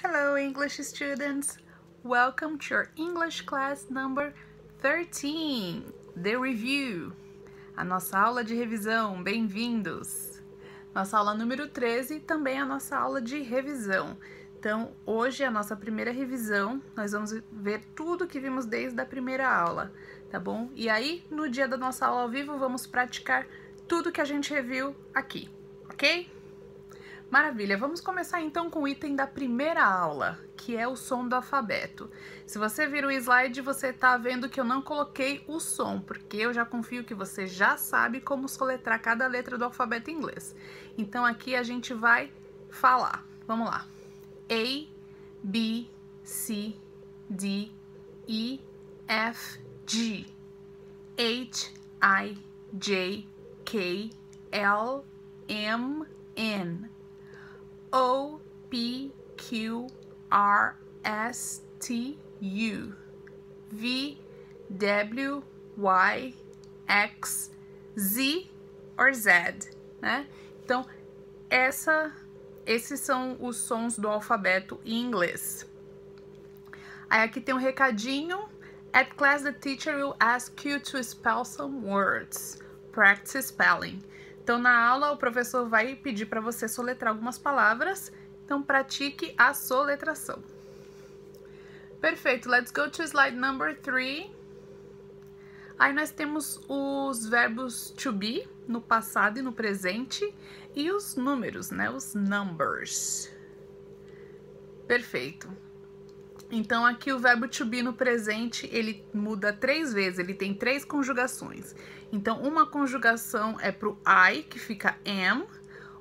Hello English students! Welcome to your English class number 13, the review. A nossa aula de revisão, bem-vindos! Nossa aula número 13 também é a nossa aula de revisão. Então, hoje é a nossa primeira revisão, nós vamos ver tudo que vimos desde a primeira aula, tá bom? E aí, no dia da nossa aula ao vivo, vamos praticar tudo que a gente reviu aqui, ok? Maravilha, vamos começar então com o item da primeira aula, que é o som do alfabeto. Se você vir o slide, você tá vendo que eu não coloquei o som, porque eu já confio que você já sabe como soletrar cada letra do alfabeto em inglês. Então aqui a gente vai falar. Vamos lá. A, B, C, D, E, F, G, H, I, J, K, L, M, N, O, P, Q, R, S, T, U, V, W, Y, X, Z or Z, né? Então, esses são os sons do alfabeto em inglês. Aí aqui tem um recadinho. At class, the teacher will ask you to spell some words. Practice spelling. Então, na aula, o professor vai pedir para você soletrar algumas palavras. Então, pratique a soletração. Perfeito. Let's go to slide number 3. Aí nós temos os verbos to be, no passado e no presente, e os números, né? Os numbers. Perfeito. Então, aqui o verbo to be no presente, ele muda 3 vezes, ele tem 3 conjugações. Então, uma conjugação é para o I, que fica am.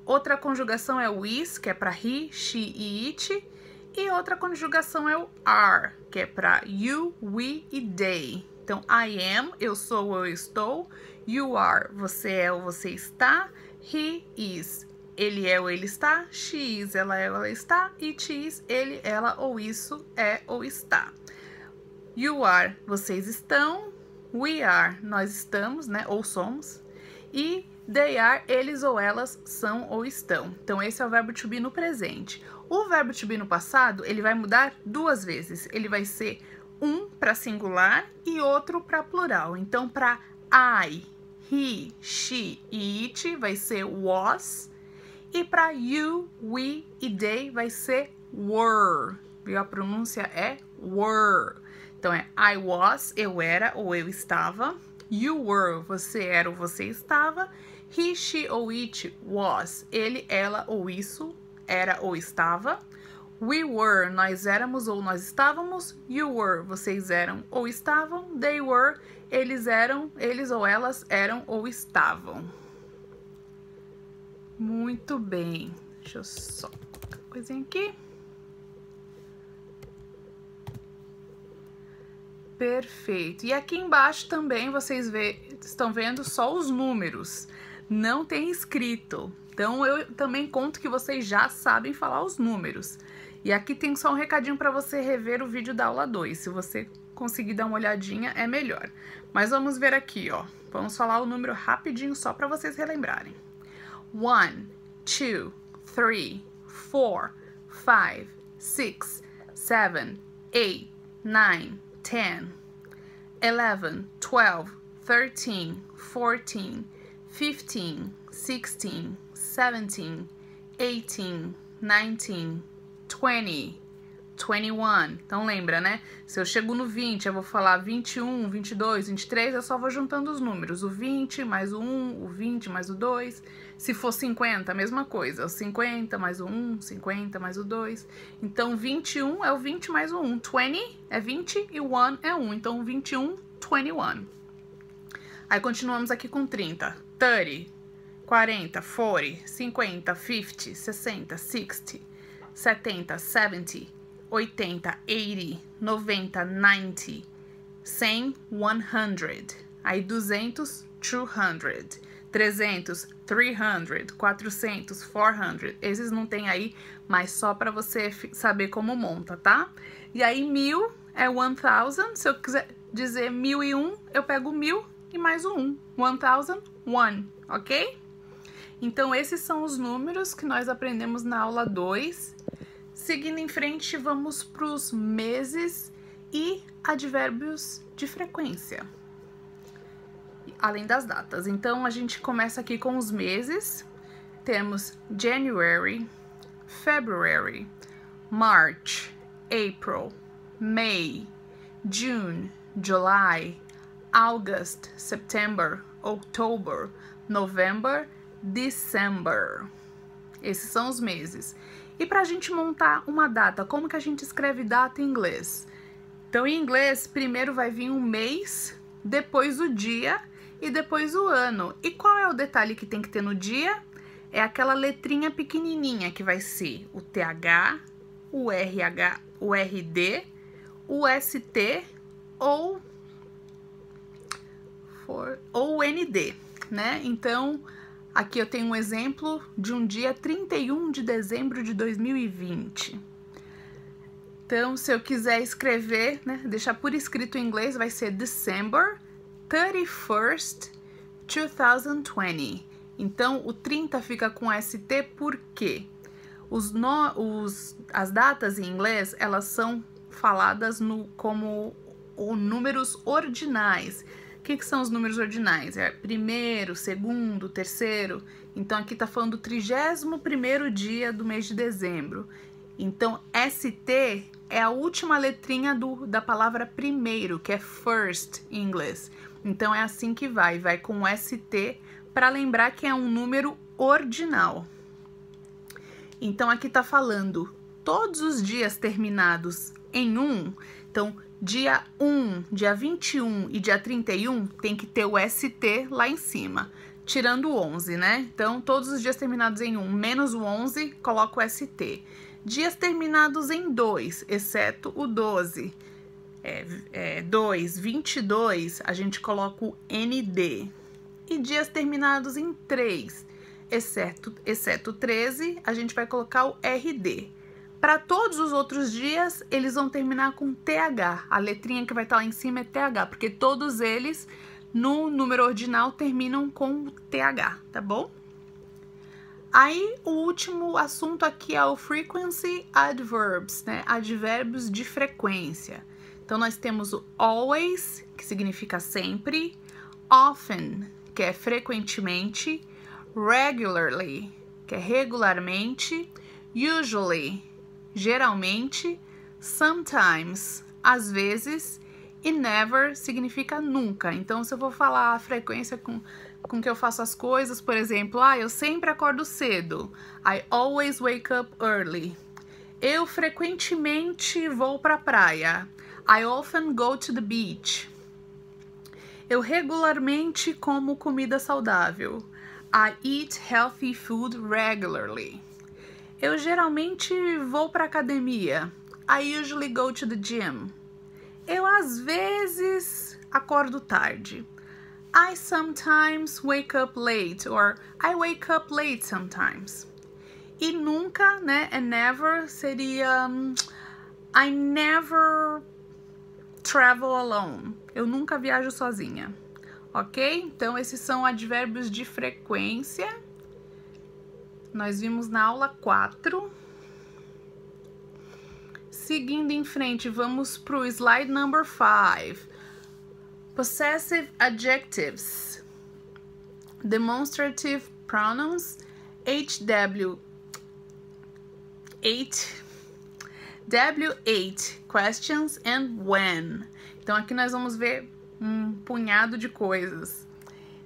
Outra conjugação é o is, que é para he, she e it. E outra conjugação é o are, que é para you, we e they. Então, I am, eu sou ou eu estou. You are, você é ou você está. He is, ele é ou ele está. She is, ela é ou ela está. It is, ele, ela ou isso é ou está. You are, vocês estão. We are, nós estamos, né, ou somos. E they are, eles ou elas são ou estão. Então, esse é o verbo to be no presente. O verbo to be no passado, ele vai mudar 2 vezes. Ele vai ser um para singular e outro para plural. Então, para I, he, she e it, vai ser was. E para you, we e they, vai ser were. Viu? A pronúncia é were. Então, é I was, eu era ou eu estava. You were, você era ou você estava. He, she ou it was, ele, ela ou isso era ou estava. We were, nós éramos ou nós estávamos. You were, vocês eram ou estavam. They were, eles eram, eles ou elas eram ou estavam. Muito bem. Deixa eu só colocar uma coisinha aqui. Perfeito. E aqui embaixo também vocês estão vendo só os números. Não tem escrito. Então, eu também conto que vocês já sabem falar os números. E aqui tem só um recadinho para você rever o vídeo da aula 2. Se você conseguir dar uma olhadinha, é melhor. Mas vamos ver aqui, ó. Vamos falar o número rapidinho só para vocês relembrarem. 1, 2, 3, 4, 5, 6, 7, 8, 9, 10, 11, 12, 13, 14, 15, 16, 17, 18, 19, 20, 21. Então lembra, né? Se eu chego no 20, eu vou falar 21, 22, 23, eu só vou juntando os números. O 20 mais o 1, o 20 mais o 2. Se for 50, a mesma coisa. O 50 mais o 1, 50 mais o 2. Então 21 é o 20 mais o 1. 20 é 20 e o 1 é 1. Então 21, 21. Aí continuamos aqui com 30. 30, 40, 40, 50, 50, 60, 60, 70, 70, 80, 80, 90, 90, 100, 100. Aí 200, 200. 300, 300, 400, 400. Esses não tem aí, mas só para você saber como monta, tá? E aí 1000 é 1000. Se eu quiser dizer 1001, eu pego 1000 e mais o 1. 1001, ok? Então, esses são os números que nós aprendemos na aula 2. Seguindo em frente, vamos para os meses e advérbios de frequência, além das datas. Então, a gente começa aqui com os meses. Temos January, February, March, April, May, June, July, August, September, October, November, December. Esses são os meses. E para a gente montar uma data, como que a gente escreve data em inglês? Então, em inglês, primeiro vai vir um mês, depois o dia e depois o ano. E qual é o detalhe que tem que ter no dia? É aquela letrinha pequenininha que vai ser o TH, o RH, o RD, o ST ou o ND, né? Então, aqui eu tenho um exemplo de um dia 31 de dezembro de 2020. Então, se eu quiser escrever, né, deixar por escrito em inglês, vai ser December 31st, 2020. Então, o 30 fica com ST porque as datas em inglês, elas são faladas como números ordinais. O que são os números ordinais? É primeiro, segundo, terceiro. Então, aqui tá falando do 31º dia do mês de dezembro. Então, ST é a última letrinha da palavra primeiro, que é first em inglês. Então, é assim que vai com ST para lembrar que é um número ordinal. Então, aqui tá falando todos os dias terminados em 1. Então, dia 1, dia 21 e dia 31 tem que ter o ST lá em cima, tirando o 11, né? Então, todos os dias terminados em 1 menos o 11, coloca o ST. Dias terminados em 2, exceto o 12, 22, a gente coloca o ND. E dias terminados em 3, exceto 13, a gente vai colocar o RD. Para todos os outros dias, eles vão terminar com TH. A letrinha que vai estar lá em cima é TH, porque todos eles, no número ordinal, terminam com TH, tá bom? Aí, o último assunto aqui é o frequency adverbs, né? Advérbios de frequência. Então, nós temos o always, que significa sempre, often, que é frequentemente, regularly, que é regularmente, usually, geralmente, sometimes, às vezes, e never significa nunca. Então, se eu for falar a frequência com que eu faço as coisas, por exemplo, eu sempre acordo cedo. I always wake up early. Eu frequentemente vou para a praia. I often go to the beach. Eu regularmente como comida saudável. I eat healthy food regularly. Eu geralmente vou para academia. I usually go to the gym. Eu às vezes acordo tarde. I sometimes wake up late, or I wake up late sometimes. E nunca, né, and never seria I never travel alone. Eu nunca viajo sozinha, ok? Então, esses são advérbios de frequência. Nós vimos na aula 4. Seguindo em frente, vamos para o slide number 5. Possessive adjectives. Demonstrative pronouns. W8, questions and when. Então, aqui nós vamos ver um punhado de coisas.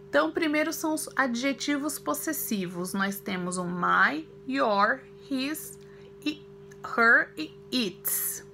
Então, primeiro são os adjetivos possessivos. Nós temos o my, your, his, her e its,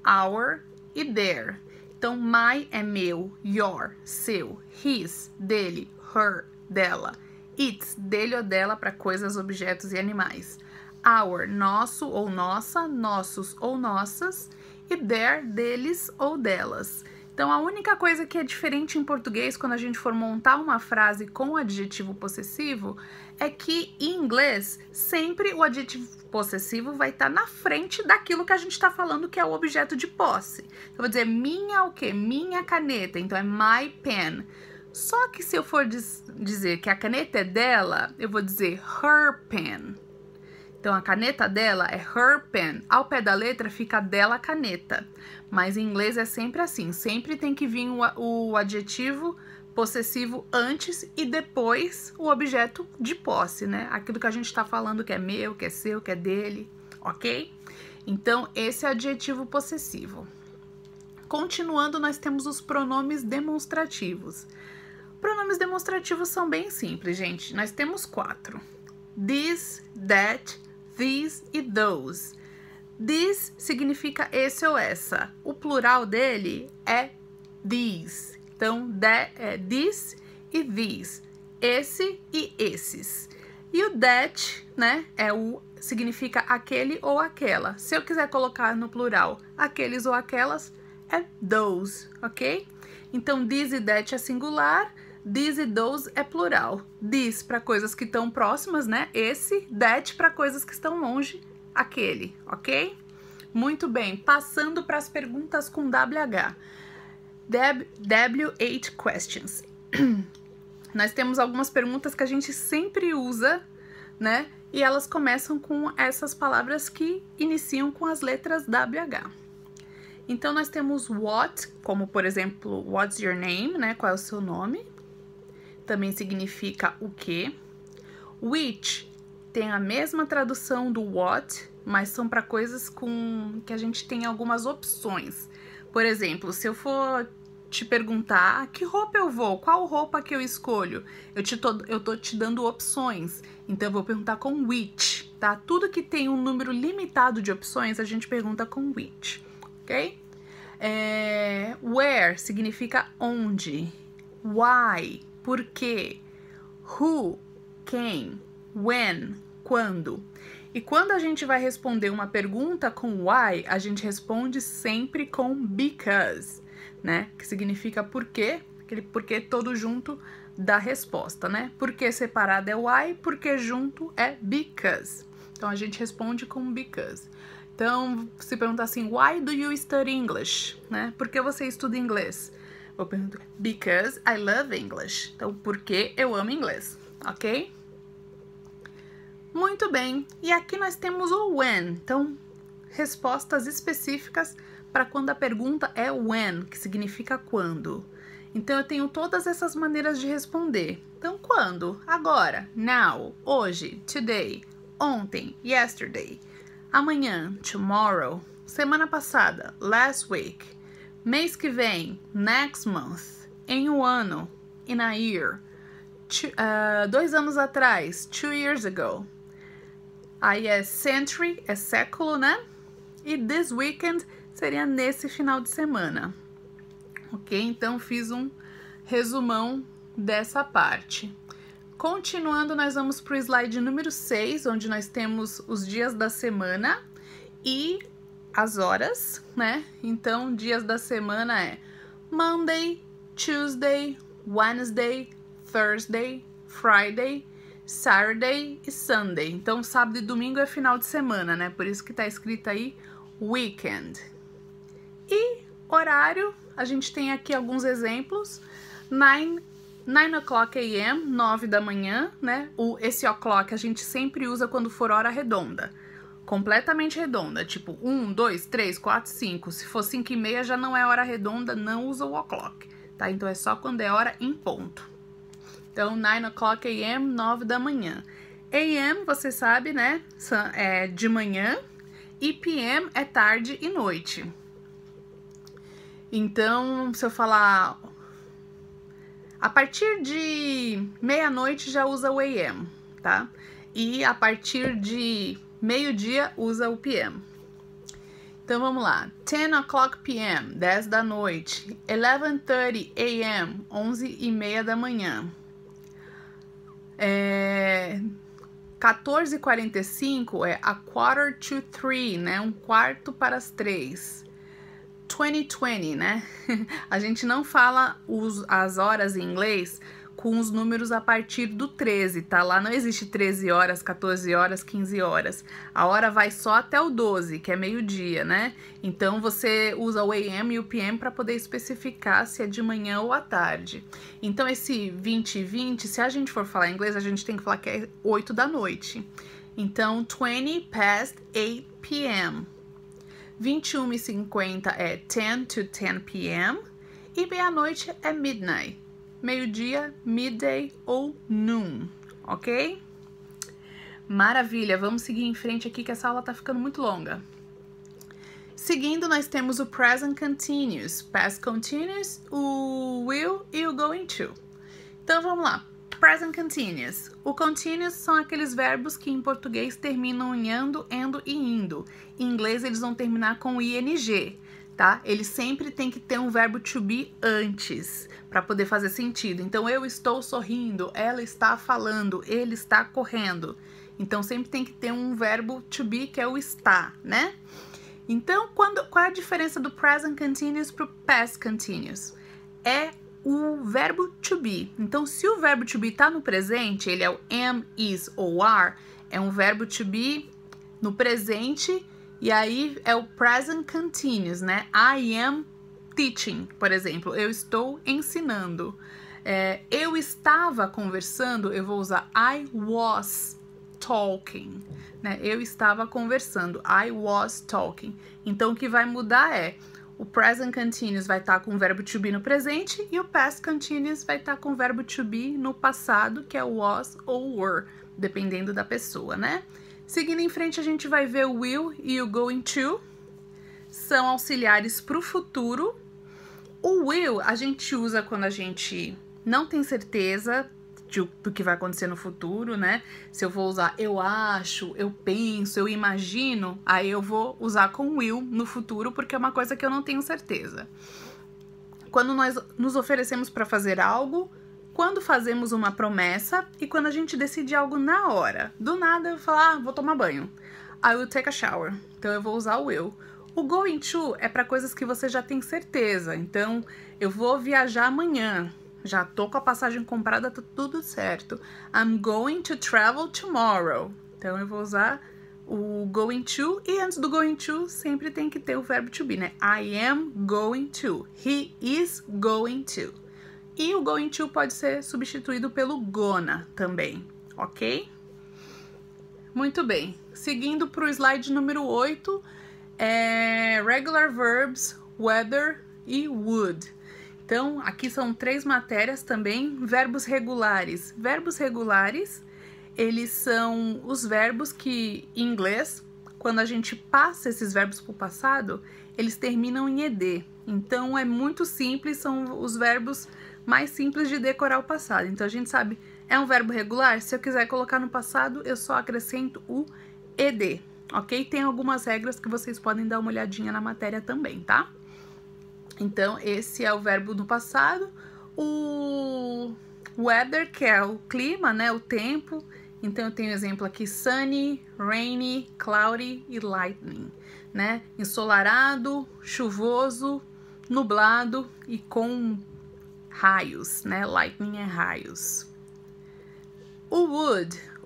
our e their. Então, my é meu, your, seu, his, dele, her, dela, its, dele ou dela para coisas, objetos e animais. Our, nosso ou nossa, nossos ou nossas, e their, deles ou delas. Então, a única coisa que é diferente em português quando a gente for montar uma frase com adjetivo possessivo é que em inglês sempre o adjetivo possessivo vai estar na frente daquilo que a gente está falando que é o objeto de posse. Eu vou dizer minha o quê? Minha caneta. Então, é my pen. Só que se eu for dizer que a caneta é dela, eu vou dizer her pen. Então, a caneta dela é her pen. Ao pé da letra fica dela caneta. Mas em inglês é sempre assim. Sempre tem que vir o adjetivo possessivo antes e depois o objeto de posse, né? Aquilo que a gente tá falando que é meu, que é seu, que é dele, ok? Então, esse é adjetivo possessivo. Continuando, nós temos os pronomes demonstrativos. Pronomes demonstrativos são bem simples, gente. Nós temos 4. This, that, these e those. This significa esse ou essa. O plural dele é these. Então, this e these. Esse e esses. E o that, né, significa aquele ou aquela. Se eu quiser colocar no plural aqueles ou aquelas, é those, ok? Então, this e that é singular, this e those é plural. This para coisas que estão próximas, né? Esse, that para coisas que estão longe, aquele, ok? Muito bem, passando para as perguntas com WH. WH questions. Nós temos algumas perguntas que a gente sempre usa, né? E elas começam com essas palavras que iniciam com as letras WH. Então, nós temos what, como por exemplo, what's your name, né? Qual é o seu nome? Também significa o que. Which tem a mesma tradução do what, mas são para coisas que a gente tem algumas opções. Por exemplo, se eu for te perguntar que roupa eu vou, qual roupa que eu escolho, eu tô te dando opções. Então, eu vou perguntar com which, tá? Tudo que tem um número limitado de opções, a gente pergunta com which, ok? Where significa onde. Why, por quê. Who, quem. When, quando. E quando a gente vai responder uma pergunta com why, a gente responde sempre com because, né? Que significa por quê, aquele porquê todo junto da resposta, né? Porque separado é why, porque junto é because. Então, a gente responde com because. Então, se perguntar assim, why do you study English? Né? Por que você estuda inglês? Eu pergunto, because I love English. Então, porque eu amo inglês, ok? Muito bem. E aqui nós temos o when. Então, respostas específicas para quando a pergunta é when, que significa quando. Então, eu tenho todas essas maneiras de responder. Então, quando? Agora. Now. Hoje. Today. Ontem. Yesterday. Amanhã, tomorrow. Semana passada, last week. Mês que vem, next month. Em um ano, in a year. 2 anos atrás, 2 years ago. Aí é century, é século, né? E this weekend seria nesse final de semana. Ok? Então, fiz um resumão dessa parte. Continuando, nós vamos para o slide número 6, onde nós temos os dias da semana e as horas, né? Então, dias da semana é Monday, Tuesday, Wednesday, Thursday, Friday, Saturday e Sunday. Então, sábado e domingo é final de semana, né? Por isso que tá escrito aí weekend. E horário, a gente tem aqui alguns exemplos. 9 o'clock a.m., 9 da manhã, né? Esse o'clock a gente sempre usa quando for hora redonda. Completamente redonda, tipo 1, 2, 3, 4, 5. Se for 5 e meia já não é hora redonda, não usa o o'clock, tá? Então é só quando é hora em ponto. Então, 9 o'clock a.m., 9 da manhã. A.m., você sabe, né? É de manhã. E p.m. é tarde e noite. Então, se eu falar... A partir de meia-noite já usa o AM, tá? E a partir de meio-dia usa o PM. Então, vamos lá. 10 o'clock p.m., 10 da noite. 11:30 a.m., 11:30 da manhã. 14:45 é a 2:45, né? 2:45 2020, né? A gente não fala as horas em inglês com os números a partir do 13, tá? Lá não existe 13 horas, 14 horas, 15 horas. A hora vai só até o 12, que é meio-dia, né? Então, você usa o AM e o PM para poder especificar se é de manhã ou à tarde. Então, esse 20 e 20, se a gente for falar inglês, a gente tem que falar que é 8 da noite. Então, 20 past 8 p.m. 21h50 é 10 to 10 p.m. E meia-noite é midnight. Meio-dia, midday ou noon, ok? Maravilha, vamos seguir em frente aqui que essa aula tá ficando muito longa. Seguindo, nós temos o present continuous, past continuous, o will e o going to. Então, vamos lá. Present continuous. O continuous são aqueles verbos que em português terminam em ando, endo e indo. Em inglês, eles vão terminar com ing, tá? Ele sempre tem que ter um verbo to be antes, para poder fazer sentido. Então, eu estou sorrindo, ela está falando, ele está correndo. Então, sempre tem que ter um verbo to be, que é o está, né? Então, qual é a diferença do present continuous para o past continuous? É o verbo to be. Então, se o verbo to be está no presente, ele é o am, is ou are, é um verbo to be no presente, e aí é o present continuous, né? I am teaching, por exemplo, eu estou ensinando. Eu estava conversando, eu vou usar I was talking, né? Eu estava conversando, I was talking. Então, o que vai mudar é o present continuous vai estar com o verbo to be no presente e o past continuous vai estar com o verbo to be no passado, que é o was ou were, dependendo da pessoa, né? Seguindo em frente, a gente vai ver o will e o going to. São auxiliares para o futuro. O will a gente usa quando a gente não tem certeza do que vai acontecer no futuro, né? Se eu vou usar eu acho, eu penso, eu imagino, aí eu vou usar com will no futuro, porque é uma coisa que eu não tenho certeza. Quando nós nos oferecemos para fazer algo, quando fazemos uma promessa e quando a gente decide algo na hora. Do nada eu vou falar, vou tomar banho. I will take a shower. Então eu vou usar o will. O going to é para coisas que você já tem certeza. Então, eu vou viajar amanhã. Já tô com a passagem comprada, tá tudo certo. I'm going to travel tomorrow. Então, eu vou usar o going to. E antes do going to, sempre tem que ter o verbo to be, né? I am going to. He is going to. E o going to pode ser substituído pelo gonna também, ok? Muito bem. Seguindo para o slide número 8, regular verbs, whether e would. Então, aqui são 3 matérias também, verbos regulares. Verbos regulares, eles são os verbos que, em inglês, quando a gente passa esses verbos para o passado, eles terminam em ed. Então, é muito simples, são os verbos mais simples de decorar o passado. Então, a gente sabe, é um verbo regular? Se eu quiser colocar no passado, eu só acrescento o ed, ok? Tem algumas regras que vocês podem dar uma olhadinha na matéria também, tá? Então, esse é o verbo no passado. O weather, que é o clima, né? O tempo. Então, eu tenho exemplo aqui, sunny, rainy, cloudy e lightning, né? Ensolarado, chuvoso, nublado e com raios, né? Lightning é raios. O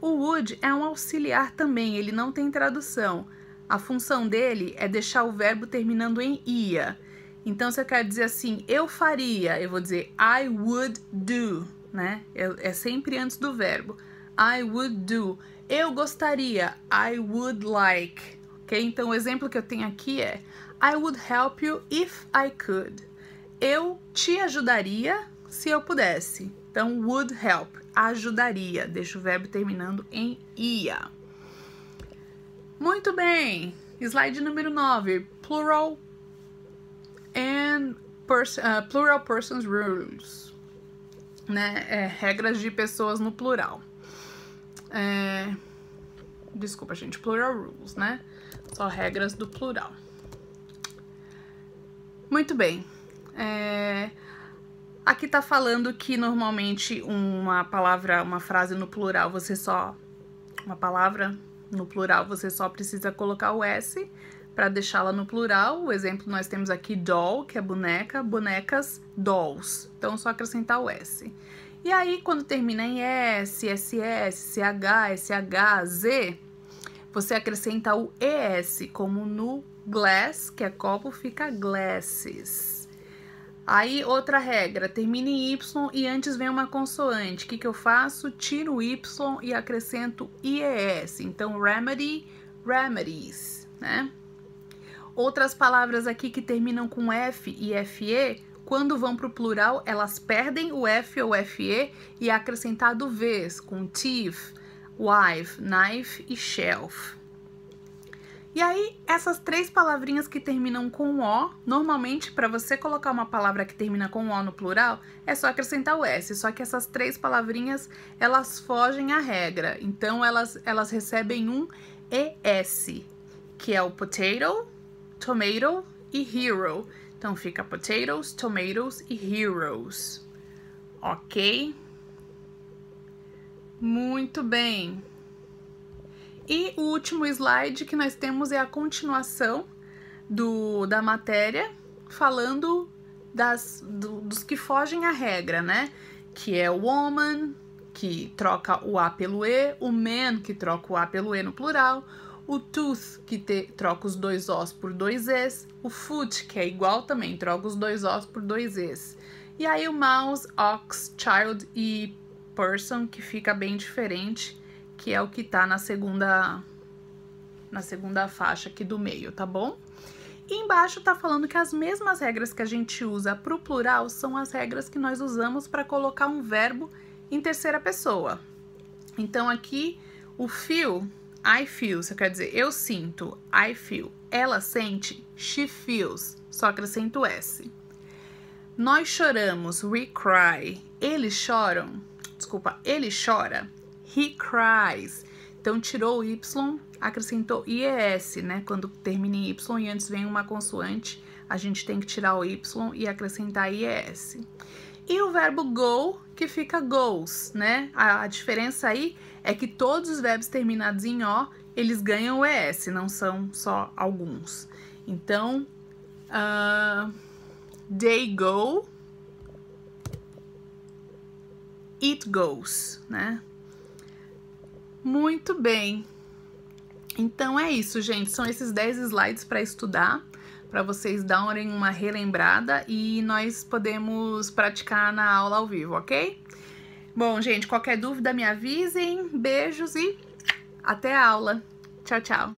would é um auxiliar também, ele não tem tradução. A função dele é deixar o verbo terminando em ia. Então, se eu quero dizer assim, eu faria, eu vou dizer I would do, né? É sempre antes do verbo. I would do. Eu gostaria, I would like. Ok? Então, o exemplo que eu tenho aqui é I would help you if I could. Eu te ajudaria se eu pudesse. Então, would help, ajudaria. Deixa o verbo terminando em ia. Muito bem. Slide número 9. Plural and plural persons rules, né? Regras de pessoas no plural. Desculpa, gente, plural rules, né? Só regras do plural. Muito bem. Aqui tá falando que normalmente uma frase no plural, uma palavra no plural, você só precisa colocar o S para deixá-la no plural. O exemplo nós temos aqui doll, que é boneca, bonecas, dolls. Então, só acrescentar o S. E aí, quando termina em S, SS, CH, SH, Z, você acrescenta o ES, como no glass, que é copo, fica glasses. Aí, outra regra, termina em Y e antes vem uma consoante. O que que eu faço? Tiro o Y e acrescento IES. Então, remedy, remedies, né? Outras palavras aqui que terminam com F e FE, quando vão para o plural, elas perdem o F ou FE e é acrescentado Vs, com teeth, wife, knife e shelf. E aí, essas três palavrinhas que terminam com O, normalmente, para você colocar uma palavra que termina com O no plural, é só acrescentar o S. Só que essas três palavrinhas, elas fogem à regra. Então, elas recebem um ES, que é o potato, tomato e hero. Então, fica potatoes, tomatoes e heroes. Ok? Muito bem. E o último slide que nós temos é a continuação da matéria, falando dos que fogem à regra, né? Que é o woman, que troca o A pelo E, o man, que troca o A pelo E no plural, o tooth, que troca os dois Os por dois Es, o foot, que é igual também, troca os dois Os por dois Es. E aí o mouse, ox, child e person, que fica bem diferente, que é o que tá na segunda faixa aqui do meio, tá bom? E embaixo tá falando que as mesmas regras que a gente usa pro plural são as regras que nós usamos para colocar um verbo em terceira pessoa. Então aqui o feel, I feel, você quer dizer eu sinto, I feel. Ela sente, she feels, só acrescento o S. Nós choramos, we cry. Eles choram, desculpa, ele chora, he cries. Então, tirou o Y, acrescentou IES, né? Quando termina em Y e antes vem uma consoante, a gente tem que tirar o Y e acrescentar IES. E o verbo go, que fica goes, né? A diferença aí é que todos os verbos terminados em O, eles ganham o ES, não são só alguns. Então, they go, it goes, né? Muito bem. Então é isso, gente. São esses 10 slides para estudar, para vocês darem uma relembrada e nós podemos praticar na aula ao vivo, ok? Bom, gente, qualquer dúvida me avisem. Beijos e até a aula. Tchau, tchau.